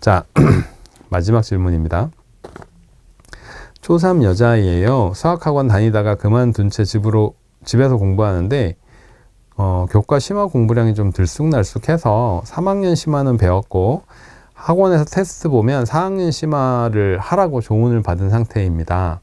자, 마지막 질문입니다. 초3 여자아이예요. 수학학원 다니다가 그만둔 채 집에서 공부하는데 교과 심화 공부량이 좀 들쑥날쑥해서 3학년 심화는 배웠고 학원에서 테스트 보면 4학년 심화를 하라고 조언을 받은 상태입니다.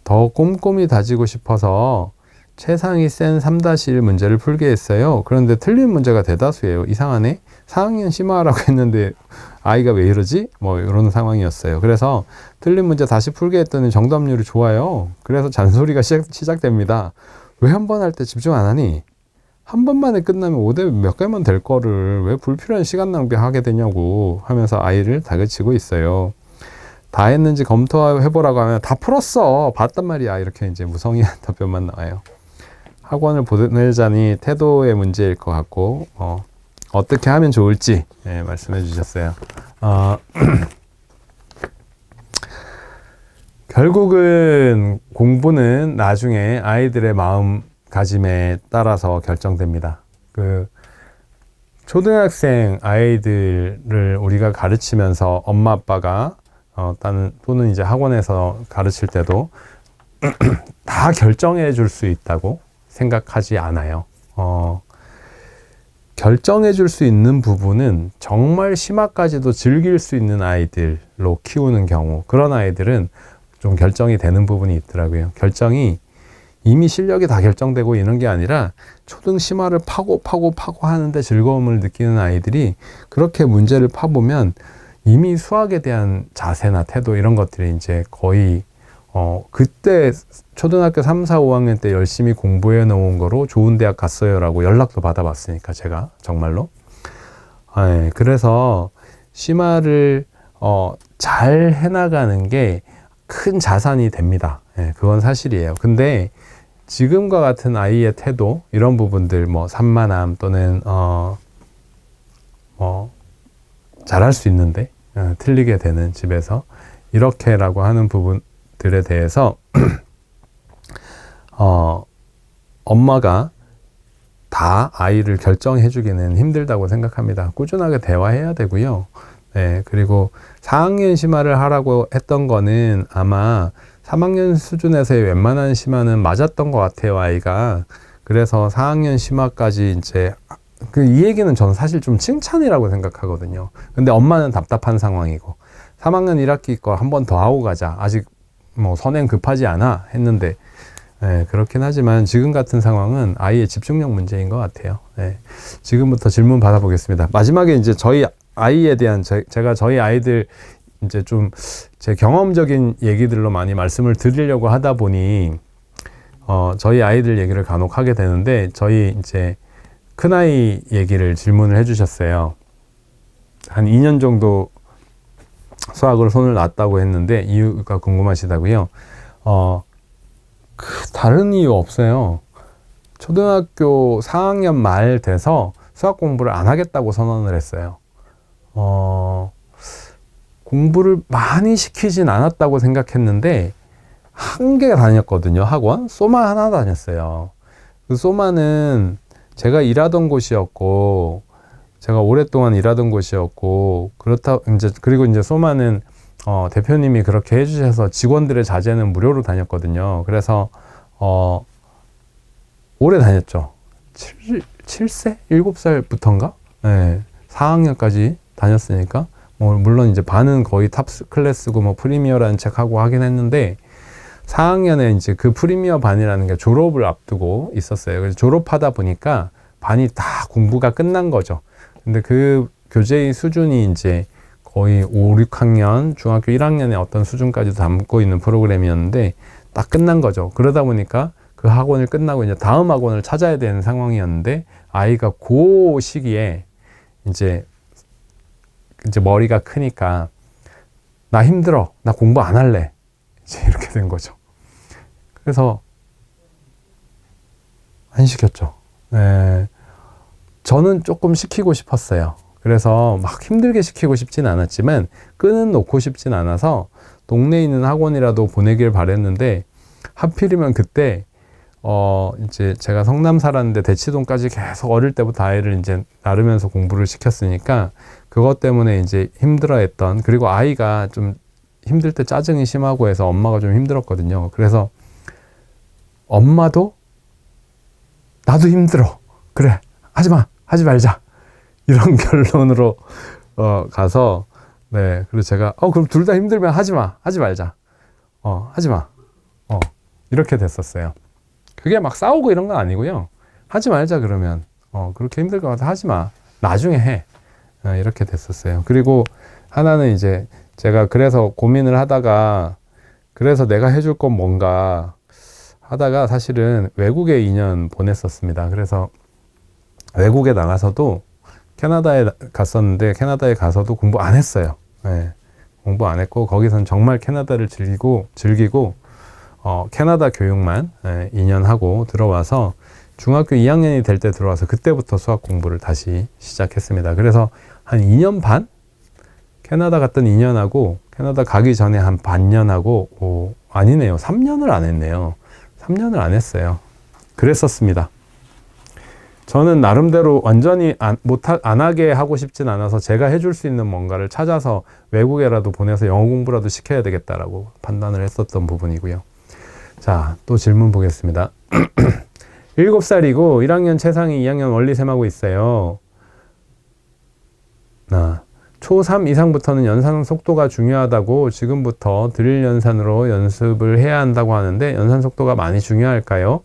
더 꼼꼼히 다지고 싶어서 최상위 센 3-1 문제를 풀게 했어요. 그런데 틀린 문제가 대다수예요. 이상하네. 4학년 심화하라고 했는데 아이가 왜 이러지? 뭐 이런 상황이었어요. 그래서 틀린 문제 다시 풀게 했더니 정답률이 좋아요. 그래서 잔소리가 시작됩니다. 왜 한 번 할 때 집중 안 하니? 한 번만에 끝나면 5대 몇 개만 될 거를 왜 불필요한 시간 낭비하게 되냐고 하면서 아이를 다그치고 있어요. 다 했는지 검토해보라고 하면 다 풀었어. 봤단 말이야. 이렇게 이제 무성의한 답변만 나와요. 학원을 보내자니 태도의 문제일 것 같고 어떻게 하면 좋을지 말씀해 주셨어요. 결국은 공부는 나중에 아이들의 마음가짐에 따라서 결정됩니다. 초등학생 아이들을 우리가 가르치면서 엄마 아빠가 또는 이제 학원에서 가르칠 때도 다 결정해 줄 수 있다고 생각하지 않아요. 결정해 줄 수 있는 부분은 정말 심화까지도 즐길 수 있는 아이들로 키우는 경우, 그런 아이들은 좀 결정이 되는 부분이 있더라고요. 결정이 이미 실력이 다 결정되고 이런 게 아니라 초등 심화를 파고 하는데 즐거움을 느끼는 아이들이 그렇게 문제를 파보면 이미 수학에 대한 자세나 태도 이런 것들이 이제 거의 그때 초등학교 3, 4, 5학년 때 열심히 공부해 놓은 거로 좋은 대학 갔어요 라고 연락도 받아봤으니까 제가 정말로 그래서 심화를 잘 해나가는 게 큰 자산이 됩니다. 그건 사실이에요. 근데 지금과 같은 아이의 태도 이런 부분들 뭐 산만함 또는 잘할 수 있는데 틀리게 되는 집에서 이렇게라고 하는 부분들에 대해서 엄마가 다 아이를 결정해 주기는 힘들다고 생각합니다. 꾸준하게 대화해야 되고요. 그리고 4학년 심화를 하라고 했던 거는 아마 3학년 수준에서의 웬만한 심화는 맞았던 것 같아요, 아이가. 그래서 4학년 심화까지 이제 이 얘기는 저는 사실 좀 칭찬이라고 생각하거든요. 근데 엄마는 답답한 상황이고 3학년 1학기 거 한 번 더 하고 가자. 아직 뭐 선행 급하지 않아 했는데 그렇긴 하지만 지금 같은 상황은 아이의 집중력 문제인 것 같아요. 지금부터 질문 받아보겠습니다. 마지막에 이제 저희 아이에 대한 제가 저희 아이들 이제 좀 제 경험적인 얘기들로 많이 말씀을 드리려고 하다 보니 저희 아이들 얘기를 간혹 하게 되는데 저희 이제 큰아이 얘기를 질문을 해주셨어요. 한 2년 정도 수학으로 손을 놨다고 했는데 이유가 궁금하시다고요. 다른 이유 없어요. 초등학교 4학년 말 돼서 수학 공부를 안 하겠다고 선언을 했어요. 공부를 많이 시키진 않았다고 생각했는데 한 개 다녔거든요. 학원 소마 하나 다녔어요. 그 소마는 제가 일하던 곳이었고 제가 오랫동안 일하던 곳이었고 그리고 이제 소마는 대표님이 그렇게 해주셔서 직원들의 자재는 무료로 다녔거든요. 그래서 오래 다녔죠. 7세? 7살부터인가? 4학년까지 다녔으니까 물론 이제 반은 거의 탑 클래스고 뭐 프리미어라는 책하고 하긴 했는데 4학년에 이제 그 프리미어 반이라는 게 졸업을 앞두고 있었어요. 그래서 졸업하다 보니까 반이 다 공부가 끝난 거죠. 근데 그 교재의 수준이 이제 거의 5, 6학년, 중학교 1학년의 어떤 수준까지 담고 있는 프로그램이었는데 딱 끝난 거죠. 그러다 보니까 그 학원을 끝나고 이제 다음 학원을 찾아야 되는 상황이었는데 아이가 그 시기에 이제 머리가 크니까 나 힘들어. 나 공부 안 할래. 이제 이렇게 된 거죠. 그래서 안 시켰죠. 저는 조금 시키고 싶었어요. 그래서 막 힘들게 시키고 싶진 않았지만 끈은 놓고 싶진 않아서 동네에 있는 학원이라도 보내길 바랬는데 하필이면 그때 이제 제가 성남 살았는데 대치동까지 계속 어릴 때부터 아이를 이제 나르면서 공부를 시켰으니까 그것 때문에 이제 힘들어했던, 그리고 아이가 좀 힘들 때 짜증이 심하고 해서 엄마가 좀 힘들었거든요. 그래서 엄마도 나도 힘들어. 그래. 하지 마. 하지 말자. 이런 결론으로 가서, 네. 그래서 제가 그럼 둘 다 힘들면 하지 마. 하지 말자. 하지 마. 이렇게 됐었어요. 그게 막 싸우고 이런 건 아니고요. 하지 말자 그러면 그렇게 힘들 것 같아 하지 마. 나중에 해. 이렇게 됐었어요. 그리고 하나는 이제 제가 그래서 고민을 하다가, 그래서 내가 해줄 건 뭔가 하다가 사실은 외국에 2년 보냈었습니다. 그래서 외국에 나가서도 캐나다에 갔었는데 캐나다에 가서도 공부 안 했어요. 네. 공부 안 했고 거기선 정말 캐나다를 즐기고 캐나다 교육만 2년 하고 들어와서 중학교 2학년이 될 때 들어와서 그때부터 수학 공부를 다시 시작했습니다. 그래서 한 2년 반? 캐나다 갔던 2년 하고 캐나다 가기 전에 한 반년 하고 아니네요. 3년을 안 했네요. 3년을 안 했어요. 그랬었습니다. 저는 나름대로 완전히 안 하게 하고 싶진 않아서 제가 해줄 수 있는 뭔가를 찾아서 외국에라도 보내서 영어 공부라도 시켜야 되겠다라고 판단을 했었던 부분이고요. 자, 또 질문 보겠습니다. 7살이고 1학년 최상위 2학년 원리셈하고 있어요. 초3 이상부터는 연산 속도가 중요하다고 지금부터 드릴 연산으로 연습을 해야 한다고 하는데 연산 속도가 많이 중요할까요?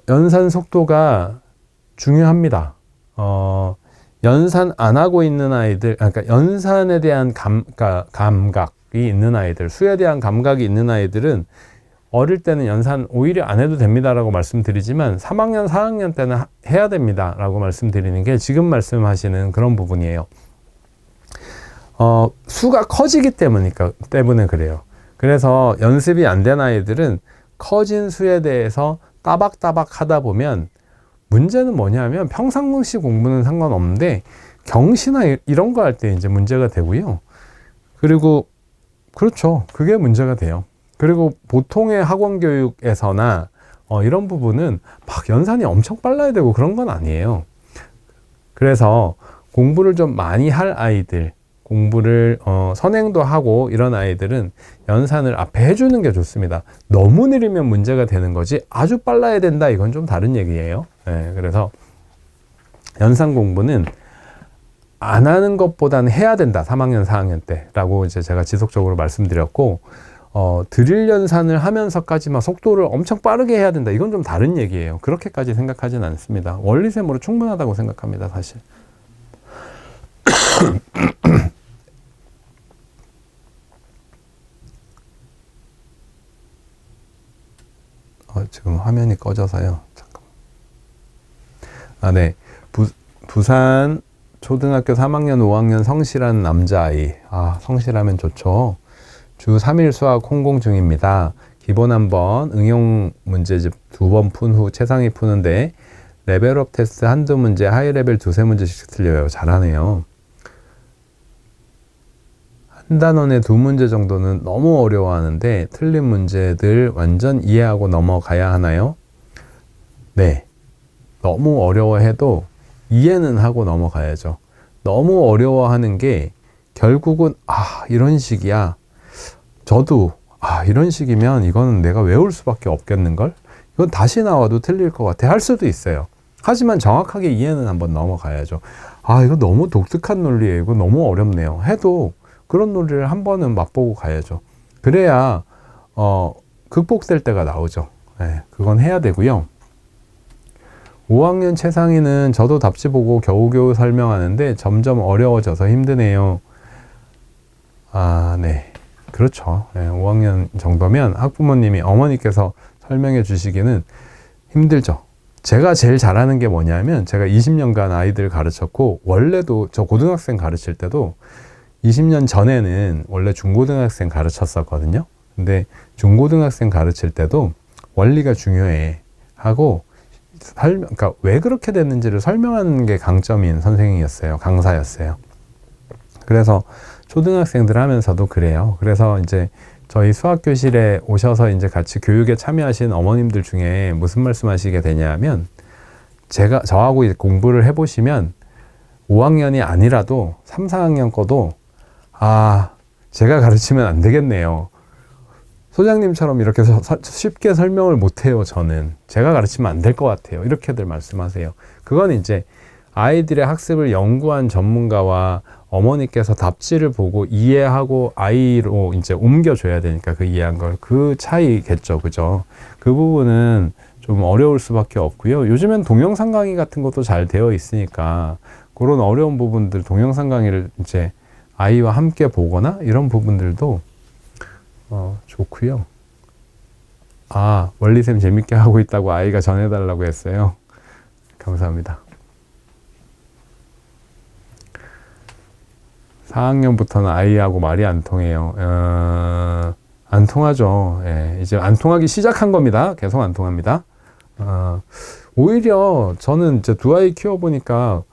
연산 속도가 중요합니다. 연산 안 하고 있는 아이들, 그러니까 연산에 대한 감각이 있는 아이들, 수에 대한 감각이 있는 아이들은 어릴 때는 연산 오히려 안 해도 됩니다라고 말씀드리지만 3학년, 4학년 때는 해야 됩니다라고 말씀드리는 게 지금 말씀하시는 그런 부분이에요. 수가 커지기 때문에 그래요. 그래서 연습이 안 된 아이들은 커진 수에 대해서 따박따박 하다 보면 문제는 뭐냐면 평상시 공부는 상관없는데 경시나 이런 거 할 때 이제 문제가 되고요. 그리고 그렇죠. 그게 문제가 돼요. 그리고 보통의 학원 교육에서나 이런 부분은 막 연산이 엄청 빨라야 되고 그런 건 아니에요. 그래서 공부를 좀 많이 할 아이들, 공부를 선행도 하고 이런 아이들은 연산을 앞에 해주는 게 좋습니다. 너무 느리면 문제가 되는 거지 아주 빨라야 된다 이건 좀 다른 얘기예요. 네, 그래서 연산 공부는 안 하는 것보다는 해야 된다. 3학년, 4학년 때라고 이제 제가 지속적으로 말씀드렸고 드릴 연산을 하면서까지만 속도를 엄청 빠르게 해야 된다. 이건 좀 다른 얘기예요. 그렇게까지 생각하진 않습니다. 원리셈으로 충분하다고 생각합니다. 사실. 지금 화면이 꺼져서요. 잠깐만. 네. 부산 초등학교 3학년, 5학년 성실한 남자아이. 성실하면 좋죠. 주 3일 수학 홍공 중입니다. 기본 한 번, 응용 문제집 2번 푼 후 최상위 푸는데 레벨업 테스트 한두 문제, 하이레벨 2-3문제씩 틀려요. 잘하네요. 한 단원에 2문제 정도는 너무 어려워하는데 틀린 문제들 완전 이해하고 넘어가야 하나요? 네. 너무 어려워해도 이해는 하고 넘어가야죠. 너무 어려워하는 게 결국은 이런 식이야. 저도 이런 식이면 이거는 내가 외울 수밖에 없겠는걸? 이건 다시 나와도 틀릴 것 같아 할 수도 있어요. 하지만 정확하게 이해는 한번 넘어가야죠. 이거 너무 독특한 논리예요. 이거 너무 어렵네요. 해도 그런 논리를 한 번은 맛보고 가야죠. 그래야 극복될 때가 나오죠. 네, 그건 해야 되고요. 5학년 최상위는 저도 답지 보고 겨우겨우 설명하는데 점점 어려워져서 힘드네요. 네. 그렇죠. 5학년 정도면 학부모님이 어머니께서 설명해 주시기는 힘들죠. 제가 제일 잘하는 게 뭐냐면 제가 20년간 아이들 가르쳤고 원래도 저 고등학생 가르칠 때도 20년 전에는 원래 중고등학생 가르쳤었거든요. 근데 중고등학생 가르칠 때도 원리가 중요해 하고 그러니까 왜 그렇게 됐는지를 설명하는 게 강점인 선생님이었어요. 강사였어요. 그래서 초등학생들 하면서도 그래요. 그래서 이제 저희 수학교실에 오셔서 이제 같이 교육에 참여하신 어머님들 중에 무슨 말씀 하시게 되냐면, 저하고 이제 공부를 해보시면 5학년이 아니라도 3, 4학년 거도, 제가 가르치면 안 되겠네요. 소장님처럼 이렇게 쉽게 설명을 못해요, 저는. 제가 가르치면 안 될 것 같아요. 이렇게들 말씀하세요. 그건 이제 아이들의 학습을 연구한 전문가와 어머니께서 답지를 보고 이해하고 아이로 이제 옮겨줘야 되니까 그 이해한 걸, 그 차이겠죠. 그죠? 그 부분은 좀 어려울 수밖에 없고요. 요즘엔 동영상 강의 같은 것도 잘 되어 있으니까 그런 어려운 부분들, 동영상 강의를 이제 아이와 함께 보거나 이런 부분들도 좋고요. 원리쌤 재밌게 하고 있다고 아이가 전해달라고 했어요. 감사합니다. 4학년부터는 아이하고 말이 안 통해요. 안 통하죠. 예, 이제 안 통하기 시작한 겁니다. 계속 안 통합니다. 오히려 저는 이제 두 아이 키워보니까,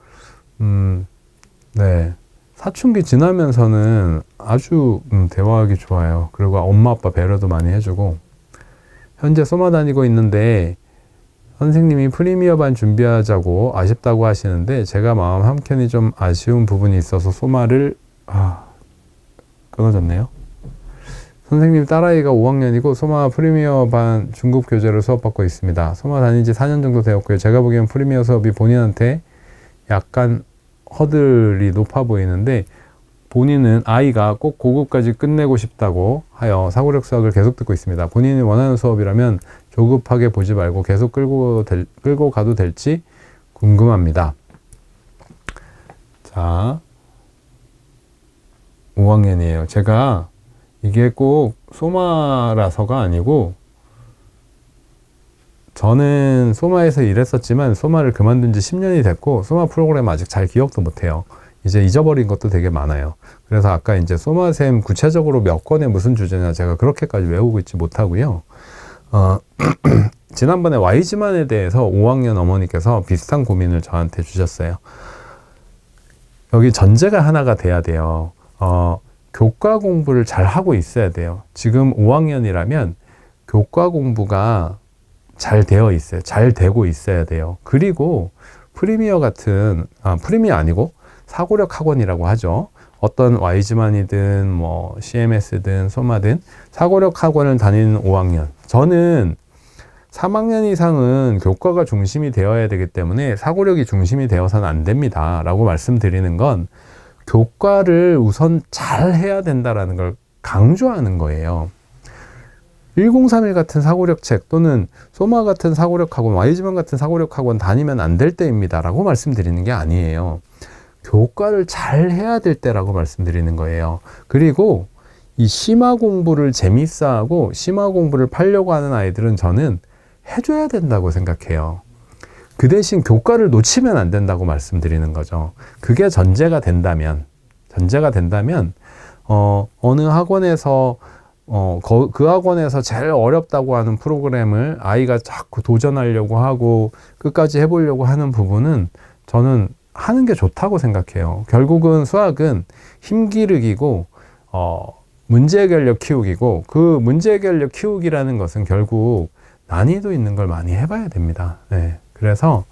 네. 사춘기 지나면서는 아주 대화하기 좋아요. 그리고 엄마 아빠 배려도 많이 해주고, 현재 소마 다니고 있는데 선생님이 프리미어 반 준비하자고 아쉽다고 하시는데 제가 마음 한켠이 좀 아쉬운 부분이 있어서 소마를 끊어졌네요. 선생님 딸아이가 5학년이고 소마 프리미어 반 중급 교재로 수업받고 있습니다. 소마 다닌 지 4년 정도 되었고요. 제가 보기엔 프리미어 수업이 본인한테 약간 허들이 높아 보이는데, 본인은 아이가 꼭 고급까지 끝내고 싶다고 하여 사고력 수학을 계속 듣고 있습니다. 본인이 원하는 수업이라면 조급하게 보지 말고 계속 끌고 가도 될지 궁금합니다. 자, 5학년이에요. 제가 이게 꼭 소마라서가 아니고, 저는 소마에서 일했었지만 소마를 그만둔 지 10년이 됐고 소마 프로그램 아직 잘 기억도 못해요. 이제 잊어버린 것도 되게 많아요. 그래서 아까 이제 소마쌤 구체적으로 몇 권의 무슨 주제냐 제가 그렇게까지 외우고 있지 못하고요. 지난번에 Y지만에 대해서 5학년 어머니께서 비슷한 고민을 저한테 주셨어요. 여기 전제가 하나가 돼야 돼요. 교과 공부를 잘 하고 있어야 돼요. 지금 5학년이라면 교과 공부가 잘 되어 있어요. 잘 되고 있어야 돼요. 그리고 프리미어 같은, 프리미어 아니고 사고력 학원이라고 하죠. 어떤 Y지만이든 뭐 CMS든 소마든 사고력 학원을 다니는 5학년. 저는 3학년 이상은 교과가 중심이 되어야 되기 때문에 사고력이 중심이 되어서는 안 됩니다. 라고 말씀드리는 건 교과를 우선 잘 해야 된다라는 걸 강조하는 거예요. 1031 같은 사고력 책 또는 소마 같은 사고력 학원, Y지만 같은 사고력 학원 다니면 안 될 때입니다. 라고 말씀드리는 게 아니에요. 교과를 잘 해야 될 때라고 말씀드리는 거예요. 그리고 이 심화 공부를 재밌어 하고 심화 공부를 팔려고 하는 아이들은 저는 해줘야 된다고 생각해요. 그 대신 교과를 놓치면 안 된다고 말씀드리는 거죠. 그게 전제가 된다면, 어느 학원에서 그 학원에서 제일 어렵다고 하는 프로그램을 아이가 자꾸 도전하려고 하고 끝까지 해보려고 하는 부분은 저는 하는 게 좋다고 생각해요. 결국은 수학은 힘기르기고 문제 해결력 키우기고, 그 문제 해결력 키우기라는 것은 결국 난이도 있는 걸 많이 해봐야 됩니다. 네. 그래서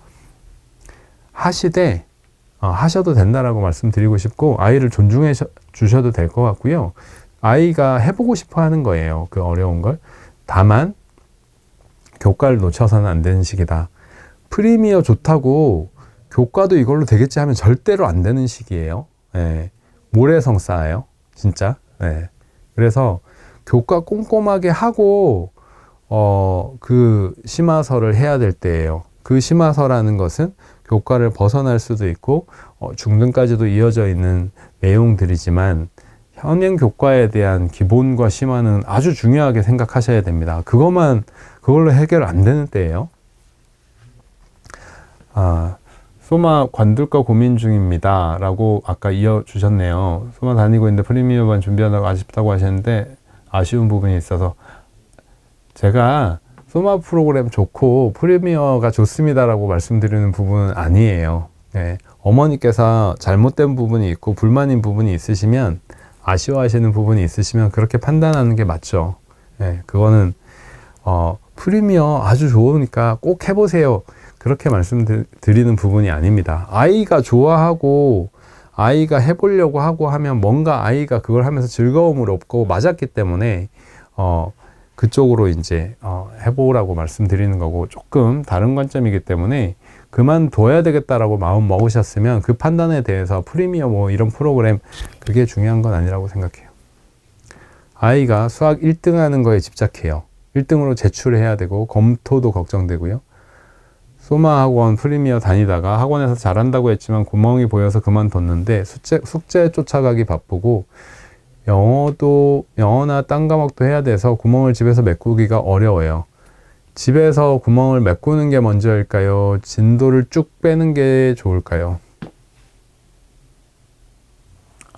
하셔도 된다라고 말씀드리고 싶고, 아이를 존중해 주셔도 될 것 같고요. 아이가 해보고 싶어 하는 거예요. 그 어려운 걸. 다만 교과를 놓쳐서는 안 되는 시기다. 프리미어 좋다고 교과도 이걸로 되겠지 하면 절대로 안 되는 시기예요. 네. 모래성 쌓아요. 진짜. 네. 그래서 교과 꼼꼼하게 하고 그 심화서를 해야 될 때예요. 그 심화서라는 것은 교과를 벗어날 수도 있고 중등까지도 이어져 있는 내용들이지만, 현행 교과에 대한 기본과 심화는 아주 중요하게 생각하셔야 됩니다. 그걸로 해결 안 되는 때예요. 소마 관둘까 고민 중입니다. 라고 아까 이어주셨네요. 소마 다니고 있는데 프리미어반 준비하다가 아쉽다고 하셨는데, 아쉬운 부분이 있어서 제가 소마 프로그램 좋고 프리미어가 좋습니다라고 말씀드리는 부분은 아니에요. 네. 어머니께서 잘못된 부분이 있고 불만인 부분이 있으시면 아쉬워하시는 부분이 있으시면 그렇게 판단하는 게 맞죠. 예, 그거는 프리미어 아주 좋으니까 꼭 해보세요. 그렇게 말씀드리는 부분이 아닙니다. 아이가 좋아하고 아이가 해보려고 하고 하면 뭔가 아이가 그걸 하면서 즐거움을 얻고 맞았기 때문에 그쪽으로 이제 해보라고 말씀드리는 거고, 조금 다른 관점이기 때문에 그만둬야 되겠다라고 마음 먹으셨으면 그 판단에 대해서 프리미어 뭐 이런 프로그램 그게 중요한 건 아니라고 생각해요. 아이가 수학 1등 하는 거에 집착해요. 1등으로 제출해야 되고 검토도 걱정되고요. 소마 학원 프리미어 다니다가 학원에서 잘한다고 했지만 구멍이 보여서 그만뒀는데 숙제 쫓아가기 바쁘고 영어나 딴 과목도 해야 돼서 구멍을 집에서 메꾸기가 어려워요. 집에서 구멍을 메꾸는 게 먼저일까요? 진도를 쭉 빼는 게 좋을까요?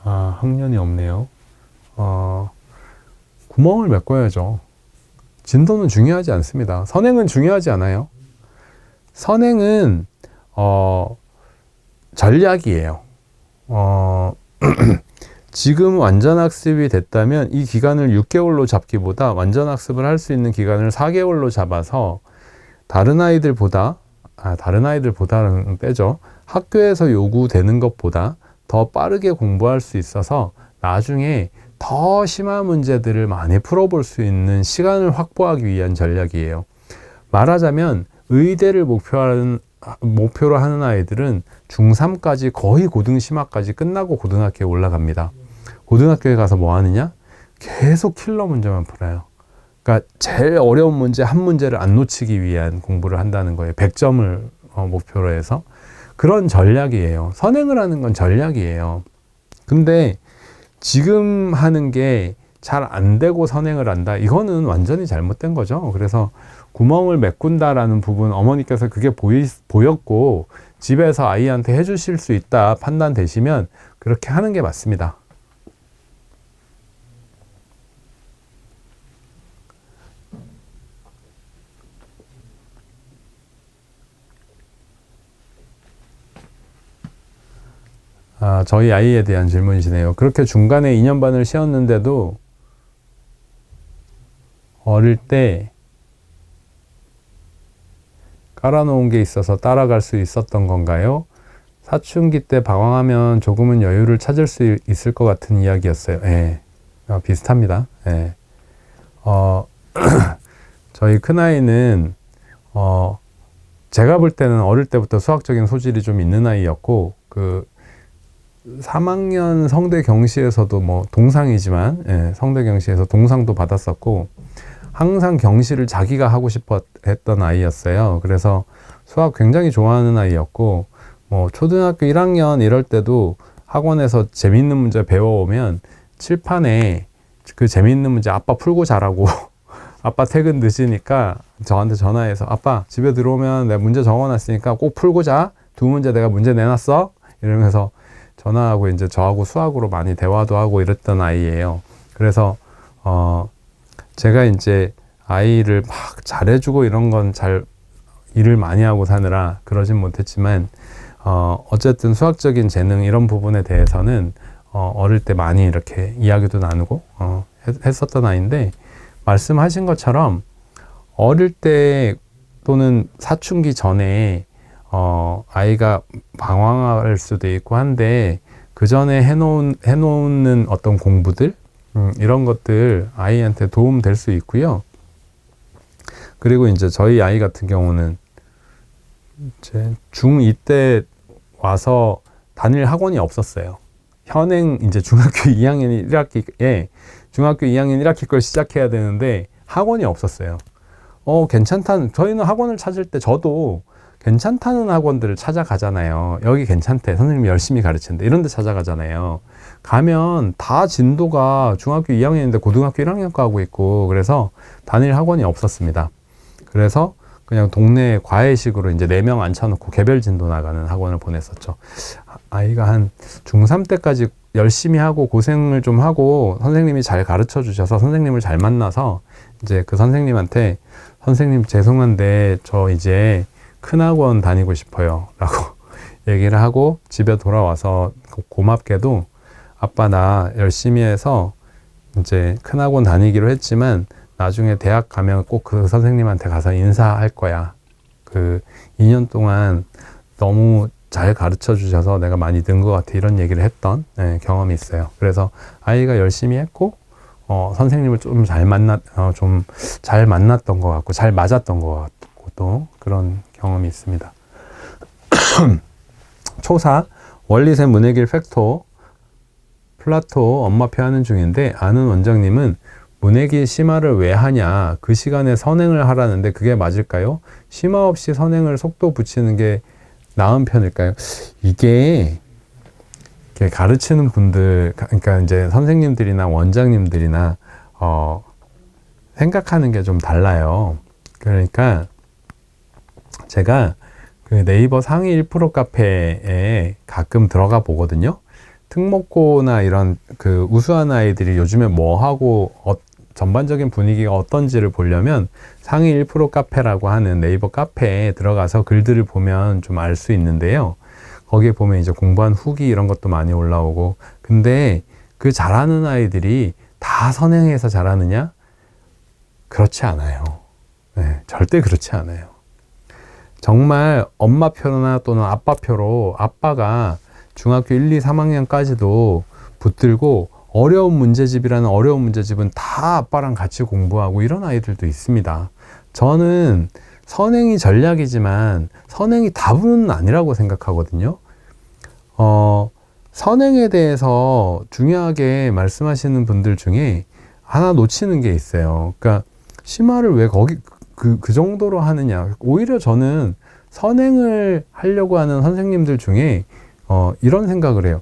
학년이 없네요. 구멍을 메꿔야죠. 진도는 중요하지 않습니다. 선행은 중요하지 않아요. 선행은 전략이에요. 지금 완전학습이 됐다면 이 기간을 6개월로 잡기보다 완전학습을 할 수 있는 기간을 4개월로 잡아서 다른 아이들보다는 빼죠. 학교에서 요구되는 것보다 더 빠르게 공부할 수 있어서 나중에 더 심한 문제들을 많이 풀어볼 수 있는 시간을 확보하기 위한 전략이에요. 말하자면 의대를 목표로 하는 아이들은 중3까지 거의 고등심화까지 끝나고 고등학교에 올라갑니다. 고등학교에 가서 뭐 하느냐? 계속 킬러 문제만 풀어요. 그러니까 제일 어려운 문제 한 문제를 안 놓치기 위한 공부를 한다는 거예요. 100점을 목표로 해서. 그런 전략이에요. 선행을 하는 건 전략이에요. 근데 지금 하는 게 잘 안 되고 선행을 한다. 이거는 완전히 잘못된 거죠. 그래서 구멍을 메꾼다라는 부분, 어머니께서 그게 보였고 집에서 아이한테 해주실 수 있다 판단되시면 그렇게 하는 게 맞습니다. 저희 아이에 대한 질문이시네요. 그렇게 중간에 2년 반을 쉬었는데도 어릴 때 깔아놓은 게 있어서 따라갈 수 있었던 건가요? 사춘기 때 방황하면 조금은 여유를 찾을 수 있을 것 같은 이야기였어요. 예. 비슷합니다. 예. 저희 큰아이는 제가 볼 때는 어릴 때부터 수학적인 소질이 좀 있는 아이였고, 3학년 성대 경시에서도 뭐 동상이지만, 예, 성대 경시에서 동상도 받았었고, 항상 경시를 자기가 하고 싶어 했던 아이였어요. 그래서 수학 굉장히 좋아하는 아이였고, 뭐 초등학교 1학년 이럴 때도 학원에서 재밌는 문제 배워오면 칠판에 그 재밌는 문제 아빠 풀고 자라고 아빠 퇴근 늦으니까 저한테 전화해서 아빠 집에 들어오면 내가 문제 적어놨으니까 꼭 풀고 자. 2문제 내가 문제 내놨어. 이러면서 전화하고 이제 저하고 수학으로 많이 대화도 하고 이랬던 아이예요. 그래서 제가 이제 아이를 막 잘해주고 이런 건 잘 일을 많이 하고 사느라 그러진 못했지만 어쨌든 수학적인 재능 이런 부분에 대해서는 어릴 때 많이 이렇게 이야기도 나누고 했었던 아이인데, 말씀하신 것처럼 어릴 때 또는 사춘기 전에 아이가 방황할 수도 있고 한데 그 전에 해놓는 어떤 공부들 이런 것들 아이한테 도움 될 수 있고요. 그리고 이제 저희 아이 같은 경우는 이제 중2 때 와서 다닐 학원이 없었어요. 현행 이제 중학교 2학년 1학기 걸 시작해야 되는데 학원이 없었어요. 저희는 학원을 찾을 때 저도 괜찮다는 학원들을 찾아가잖아요. 여기 괜찮대. 선생님이 열심히 가르치는데 이런 데 찾아가잖아요. 가면 다 진도가 중학교 2학년인데 고등학교 1학년 거 하고 있고, 그래서 다닐 학원이 없었습니다. 그래서 그냥 동네 과외식으로 이제 4명 앉혀놓고 개별 진도 나가는 학원을 보냈었죠. 아이가 한 중3 때까지 열심히 하고 고생을 좀 하고 선생님이 잘 가르쳐 주셔서 선생님을 잘 만나서 이제 그 선생님한테 선생님 죄송한데 저 이제 큰 학원 다니고 싶어요 라고 얘기를 하고 집에 돌아와서 고맙게도 아빠 나 열심히 해서 이제 큰 학원 다니기로 했지만 나중에 대학 가면 꼭 그 선생님한테 가서 인사할 거야. 그 2년 동안 너무 잘 가르쳐 주셔서 내가 많이 는 것 같아. 이런 얘기를 했던 경험이 있어요. 그래서 아이가 열심히 했고 선생님을 좀 잘 만났던 것 같고 잘 맞았던 것 같고 또 그런 경험이 있습니다. 초사 원리세 문해길 팩토 플라토 엄마표 하는 중인데 아는 원장님은 문해길 심화를 왜 하냐, 그 시간에 선행을 하라는데 그게 맞을까요? 심화 없이 선행을 속도 붙이는 게 나은 편일까요? 이게 가르치는 분들, 그러니까 이제 선생님들이나 원장님들이나 생각하는 게 좀 달라요. 그러니까 제가 그 네이버 상위 1% 카페에 가끔 들어가 보거든요. 특목고나 이런 그 우수한 아이들이 요즘에 뭐 하고 전반적인 분위기가 어떤지를 보려면 상위 1% 카페라고 하는 네이버 카페에 들어가서 글들을 보면 좀 알 수 있는데요. 거기에 보면 이제 공부한 후기 이런 것도 많이 올라오고, 근데 그 잘하는 아이들이 다 선행해서 잘하느냐? 그렇지 않아요. 네, 절대 그렇지 않아요. 정말 엄마표나 또는 아빠표로 아빠가 중학교 1, 2, 3학년까지도 붙들고 어려운 문제집이라는 어려운 문제집은 다 아빠랑 같이 공부하고 이런 아이들도 있습니다. 저는 선행이 전략이지만 선행이 답은 아니라고 생각하거든요. 선행에 대해서 중요하게 말씀하시는 분들 중에 하나 놓치는 게 있어요. 그러니까 심화를 왜 그 정도로 하느냐. 오히려 저는 선행을 하려고 하는 선생님들 중에 이런 생각을 해요.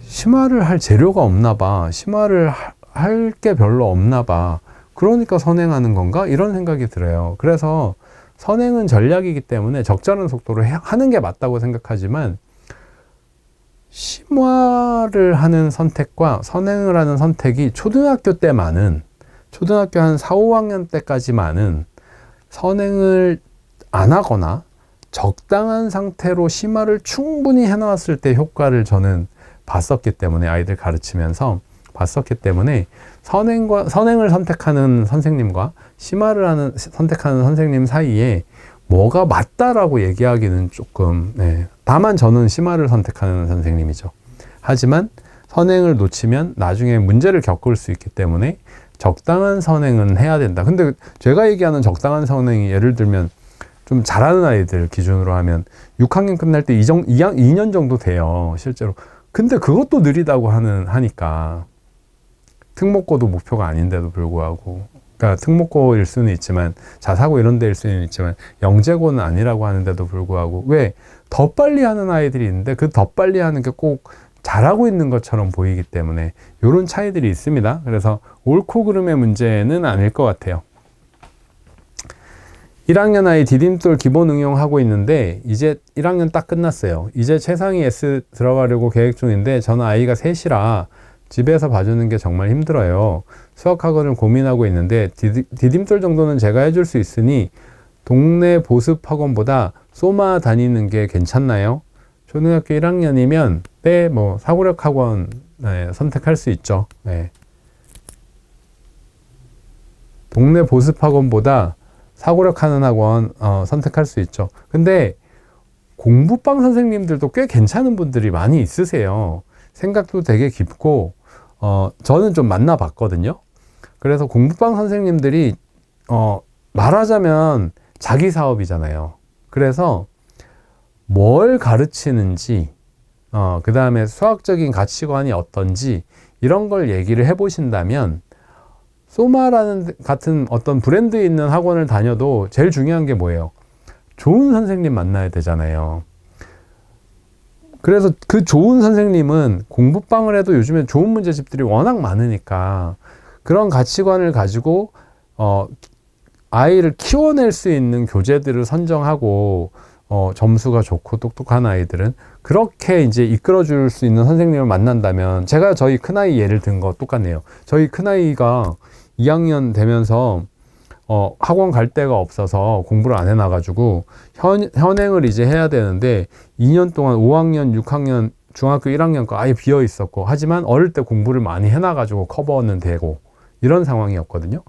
심화를 할 재료가 없나 봐. 심화를 할 게 별로 없나 봐. 그러니까 선행하는 건가? 이런 생각이 들어요. 그래서 선행은 전략이기 때문에 적절한 속도로 하는 게 맞다고 생각하지만 심화를 하는 선택과 선행을 하는 선택이 초등학교 때만은, 초등학교 한 4, 5학년 때까지만은 선행을 안 하거나 적당한 상태로 심화를 충분히 해놨을 때 효과를 저는 봤었기 때문에, 아이들 가르치면서 봤었기 때문에 선행을 선택하는 선생님과 심화를 선택하는 선생님 사이에 뭐가 맞다라고 얘기하기는 조금, 다만 저는 심화를 선택하는 선생님이죠. 하지만 선행을 놓치면 나중에 문제를 겪을 수 있기 때문에 적당한 선행은 해야 된다. 근데 제가 얘기하는 적당한 선행이 예를 들면 좀 잘하는 아이들 기준으로 하면 6학년 끝날 때 2년 정도 돼요, 실제로. 근데 그것도 느리다고 하니까 특목고도 목표가 아닌데도 불구하고, 그러니까 특목고일 수는 있지만 자사고 이런 데일 수는 있지만 영재고는 아니라고 하는데도 불구하고 왜 더 빨리 하는 아이들이 있는데 그 더 빨리 하는 게 꼭 잘하고 있는 것처럼 보이기 때문에 이런 차이들이 있습니다. 그래서 옳고 그름의 문제는 아닐 것 같아요. 1학년 아이 디딤돌 기본 응용하고 있는데 이제 1학년 딱 끝났어요. 이제 최상위 S 들어가려고 계획 중인데 저는 아이가 셋이라 집에서 봐주는 게 정말 힘들어요. 수학학원을 고민하고 있는데 디딤돌 정도는 제가 해줄 수 있으니 동네 보습학원보다 소마 다니는 게 괜찮나요? 초등학교 1학년이면 뭐 사고력 학원 선택할 수 있죠. 동네 보습학원보다 사고력 하는 학원 선택할 수 있죠. 근데 공부방 선생님들도 꽤 괜찮은 분들이 많이 있으세요. 생각도 되게 깊고 저는 좀 만나봤거든요. 그래서 공부방 선생님들이 말하자면 자기 사업이잖아요. 그래서 뭘 가르치는지 그 다음에 수학적인 가치관이 어떤지 이런 걸 얘기를 해보신다면 소마라는 같은 어떤 브랜드에 있는 학원을 다녀도 제일 중요한 게 뭐예요? 좋은 선생님 만나야 되잖아요. 그래서 그 좋은 선생님은 공부방을 해도 요즘에 좋은 문제집들이 워낙 많으니까 그런 가치관을 가지고 아이를 키워낼 수 있는 교재들을 선정하고 점수가 좋고 똑똑한 아이들은 그렇게 이제 이끌어줄 수 있는 선생님을 만난다면, 제가 저희 큰아이 예를 든 거 똑같네요. 저희 큰아이가 2학년 되면서 학원 갈 데가 없어서 공부를 안 해놔가지고 현행을 이제 해야 되는데 2년 동안 5학년, 6학년 중학교 1학년 거 아예 비어 있었고, 하지만 어릴 때 공부를 많이 해놔가지고 커버는 되고, 이런 상황이었거든요.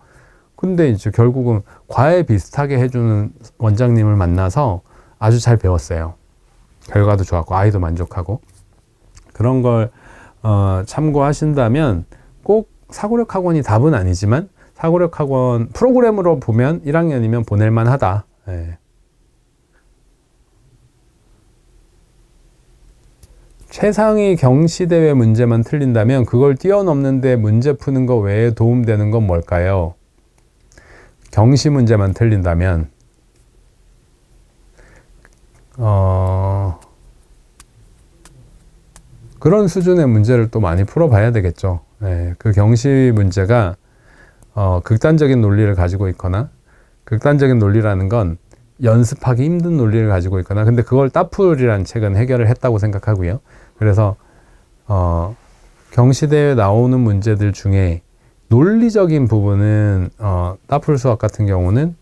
근데 이제 결국은 과외 비슷하게 해주는 원장님을 만나서 아주 잘 배웠어요. 결과도 좋았고, 아이도 만족하고. 그런 걸 참고하신다면 꼭 사고력 학원이 답은 아니지만 사고력 학원 프로그램으로 보면 1학년이면 보낼만 하다. 예. 최상위 경시대회 문제만 틀린다면 그걸 뛰어넘는데 문제 푸는 거 외에 도움되는 건 뭘까요? 경시 문제만 틀린다면 그런 수준의 문제를 또 많이 풀어봐야 되겠죠. 예, 그 경시 문제가 극단적인 논리를 가지고 있거나, 극단적인 논리라는 건 연습하기 힘든 논리를 가지고 있거나, 근데 그걸 따풀이라는 책은 해결을 했다고 생각하고요. 그래서 경시대회에 나오는 문제들 중에 논리적인 부분은 따풀 수학 같은 경우는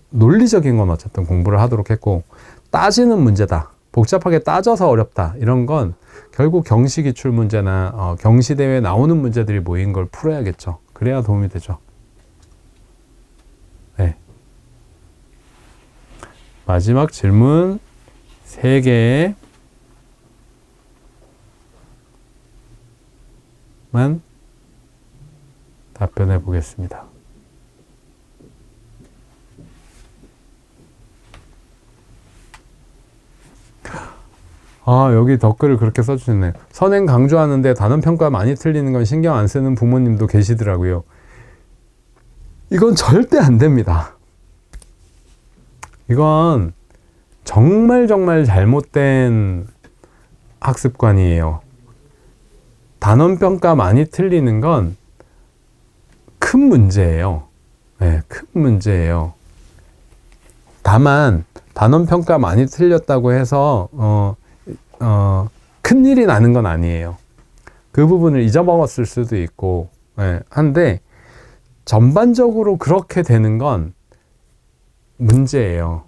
논리적인 건 어쨌든 공부를 하도록 했고, 따지는 문제다, 복잡하게 따져서 어렵다, 이런 건 결국 경시 기출 문제나 경시대회에 나오는 문제들이 모인 걸 풀어야겠죠. 그래야 도움이 되죠. 네. 마지막 질문 3개만 답변해 보겠습니다. 여기 댓글을 그렇게 써주셨네요. 선행 강조하는데 단원평가 많이 틀리는 건 신경 안 쓰는 부모님도 계시더라고요. 이건 절대 안 됩니다. 이건 정말 잘못된 학습관이에요. 단원평가 많이 틀리는 건 큰 문제예요. 네, 큰 문제예요. 다만 단원평가 많이 틀렸다고 해서 큰일이 나는 건 아니에요. 그 부분을 잊어먹었을 수도 있고, 한데 전반적으로 그렇게 되는 건 문제예요.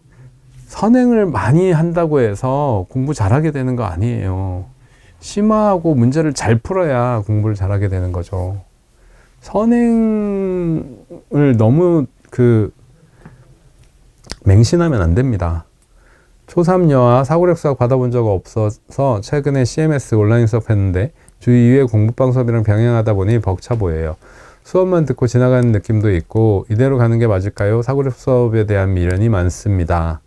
선행을 많이 한다고 해서 공부 잘하게 되는 거 아니에요. 심화하고 문제를 잘 풀어야 공부를 잘하게 되는 거죠. 선행을 너무 맹신하면 안 됩니다. 초3여아 사고력 수학 받아본 적 없어서 최근에 CMS 온라인 수업 했는데 주 2회 공부방 수업이랑 병행하다 보니 벅차 보여요. 수업만 듣고 지나가는 느낌도 있고 이대로 가는 게 맞을까요? 사고력 수업에 대한 미련이 많습니다.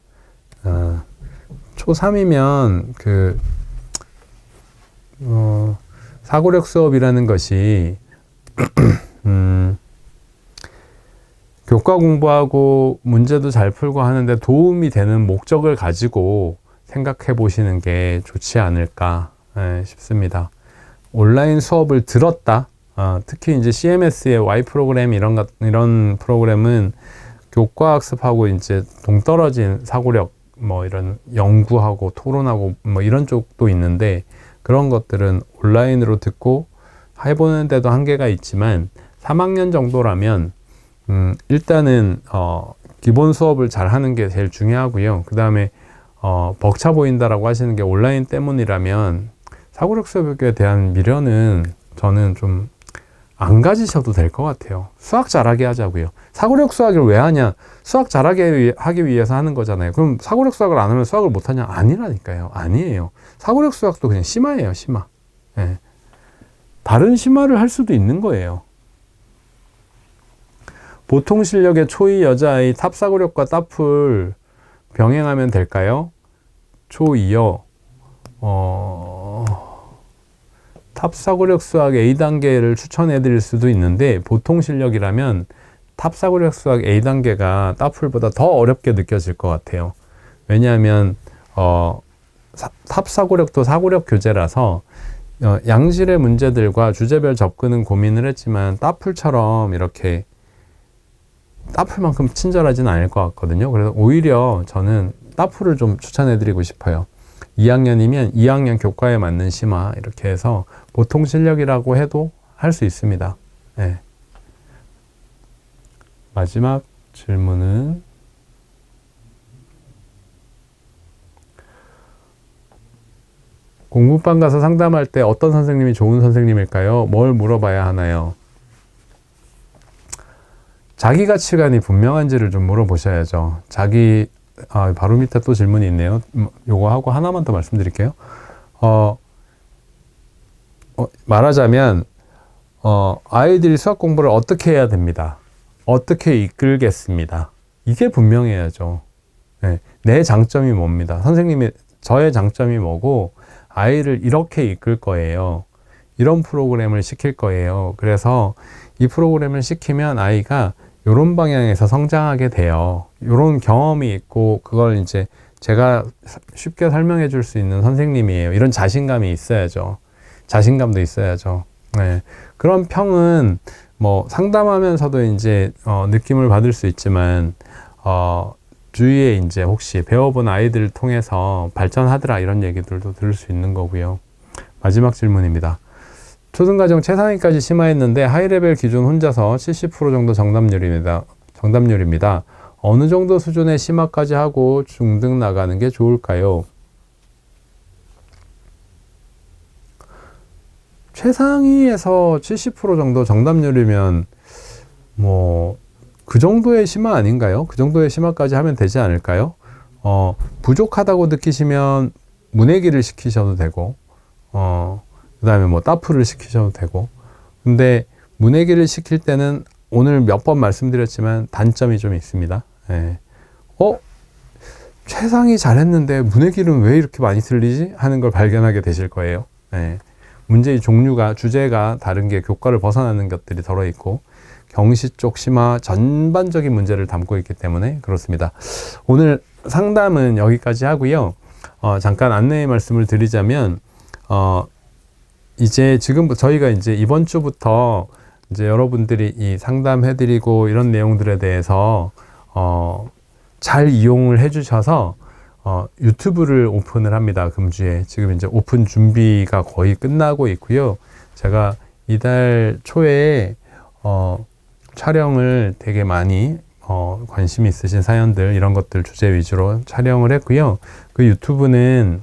초3이면 사고력 수업이라는 것이 교과 공부하고 문제도 잘 풀고 하는데 도움이 되는 목적을 가지고 생각해 보시는 게 좋지 않을까 싶습니다. 온라인 수업을 들었다. 특히 이제 CMS의 Y 프로그램 이런 프로그램은 교과 학습하고 이제 동떨어진 사고력 이런 연구하고 토론하고 이런 쪽도 있는데 그런 것들은 온라인으로 듣고 해보는 데도 한계가 있지만 3학년 정도라면 일단은 기본 수업을 잘 하는 게 제일 중요하고요. 그 다음에 벅차 보인다라고 하시는 게 온라인 때문이라면 사고력 수업에 대한 미련은 저는 좀 안 가지셔도 될 것 같아요. 수학 잘하게 하자고요. 사고력 수학을 왜 하냐? 수학 잘하게 하기 위해서 하는 거잖아요. 그럼 사고력 수학을 안 하면 수학을 못 하냐? 아니라니까요. 아니에요. 사고력 수학도 그냥 심화예요. 심화. 예. 다른 심화를 할 수도 있는 거예요. 보통 실력의 초2 여자아이 탑사고력과 따풀 병행하면 될까요? 초2요. 탑사고력 수학 A단계를 추천해 드릴 수도 있는데 보통 실력이라면 탑사고력 수학 A단계가 따풀보다 더 어렵게 느껴질 것 같아요. 왜냐하면 탑사고력도 사고력 교재라서 양질의 문제들과 주제별 접근은 고민을 했지만 따풀처럼 이렇게 따풀만큼 친절하지는 않을 것 같거든요. 그래서 오히려 저는 따풀을 좀 추천해 드리고 싶어요. 2학년이면 2학년 교과에 맞는 심화 이렇게 해서 보통 실력이라고 해도 할 수 있습니다. 네. 마지막 질문은 공부방 가서 상담할 때 어떤 선생님이 좋은 선생님일까요? 뭘 물어봐야 하나요? 자기 가치관이 분명한지를 좀 물어보셔야죠. 바로 밑에 또 질문이 있네요. 요거 하고 하나만 더 말씀드릴게요. 말하자면, 아이들이 수학 공부를 어떻게 해야 됩니다. 어떻게 이끌겠습니다. 이게 분명해야죠. 네, 내 장점이 뭡니다. 선생님이, 저의 장점이 뭐고, 아이를 이렇게 이끌 거예요. 이런 프로그램을 시킬 거예요. 그래서 이 프로그램을 시키면 아이가 이런 방향에서 성장하게 돼요. 이런 경험이 있고, 그걸 이제 제가 쉽게 설명해 줄 수 있는 선생님이에요. 이런 자신감이 있어야죠. 자신감도 있어야죠. 네. 그런 평은 뭐 상담하면서도 이제 느낌을 받을 수 있지만, 주위에 이제 혹시 배워본 아이들을 통해서 발전하더라 이런 얘기들도 들을 수 있는 거고요. 마지막 질문입니다. 초등과정 최상위까지 심화했는데 하이레벨 기준 혼자서 70% 정도 정답률입니다. 어느 정도 수준의 심화까지 하고 중등 나가는 게 좋을까요? 최상위에서 70% 정도 정답률이면 뭐 그 정도의 심화 아닌가요? 그 정도의 심화까지 하면 되지 않을까요? 부족하다고 느끼시면 문해기를 시키셔도 되고, 그 다음에 뭐 따프를 시키셔도 되고. 근데 문해기를 시킬 때는 오늘 몇 번 말씀드렸지만 단점이 좀 있습니다. 예. 최상위 잘했는데 문해기는 왜 이렇게 많이 틀리지? 하는 걸 발견하게 되실 거예요. 예. 문제의 종류가, 주제가 다른 게 교과를 벗어나는 것들이 들어있고, 경시 쪽 심화 전반적인 문제를 담고 있기 때문에 그렇습니다. 오늘 상담은 여기까지 하고요. 잠깐 안내의 말씀을 드리자면, 이제 저희가 이제 이번 주부터 이제 여러분들이 이 상담해드리고 이런 내용들에 대해서, 잘 이용을 해주셔서, 유튜브를 오픈을 합니다. 금주에. 지금 이제 오픈 준비가 거의 끝나고 있고요. 제가 이달 초에, 촬영을 되게 많이 관심 있으신 사연들 이런 것들 주제 위주로 촬영을 했고요. 그 유튜브는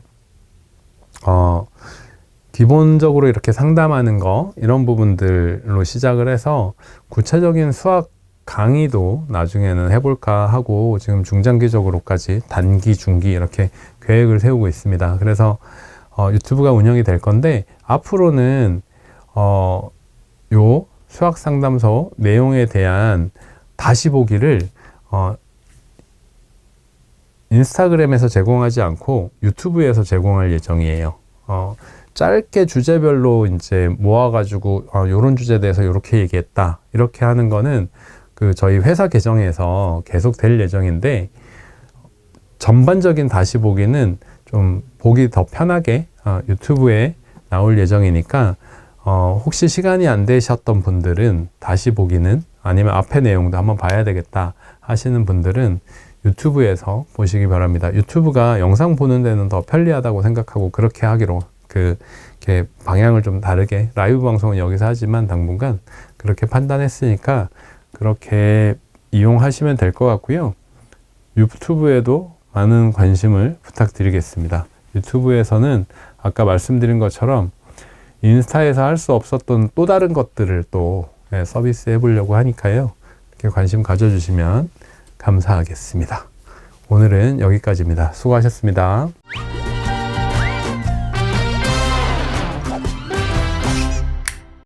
기본적으로 이렇게 상담하는 거 이런 부분들로 시작을 해서 구체적인 수학 강의도 나중에는 해볼까 하고 지금 중장기적으로까지 단기, 중기 이렇게 계획을 세우고 있습니다. 그래서 유튜브가 운영이 될 건데 앞으로는 요 수학 상담소 내용에 대한 다시 보기를 인스타그램에서 제공하지 않고 유튜브에서 제공할 예정이에요. 짧게 주제별로 이제 모아가지고 요런 주제에 대해서 이렇게 얘기했다 이렇게 하는 거는 그 저희 회사 계정에서 계속 될 예정인데, 전반적인 다시 보기는 좀 보기 더 편하게 유튜브에 나올 예정이니까 혹시 시간이 안 되셨던 분들은 다시 보기는, 아니면 앞에 내용도 한번 봐야 되겠다 하시는 분들은 유튜브에서 보시기 바랍니다. 유튜브가 영상 보는 데는 더 편리하다고 생각하고 그렇게 하기로 이렇게 방향을 좀 다르게, 라이브 방송은 여기서 하지만 당분간 그렇게 판단했으니까 그렇게 이용하시면 될 것 같고요. 유튜브에도 많은 관심을 부탁드리겠습니다. 유튜브에서는 아까 말씀드린 것처럼 인스타에서 할 수 없었던 또 다른 것들을 또 서비스 해보려고 하니까요. 이렇게 관심 가져주시면 감사하겠습니다. 오늘은 여기까지입니다. 수고하셨습니다.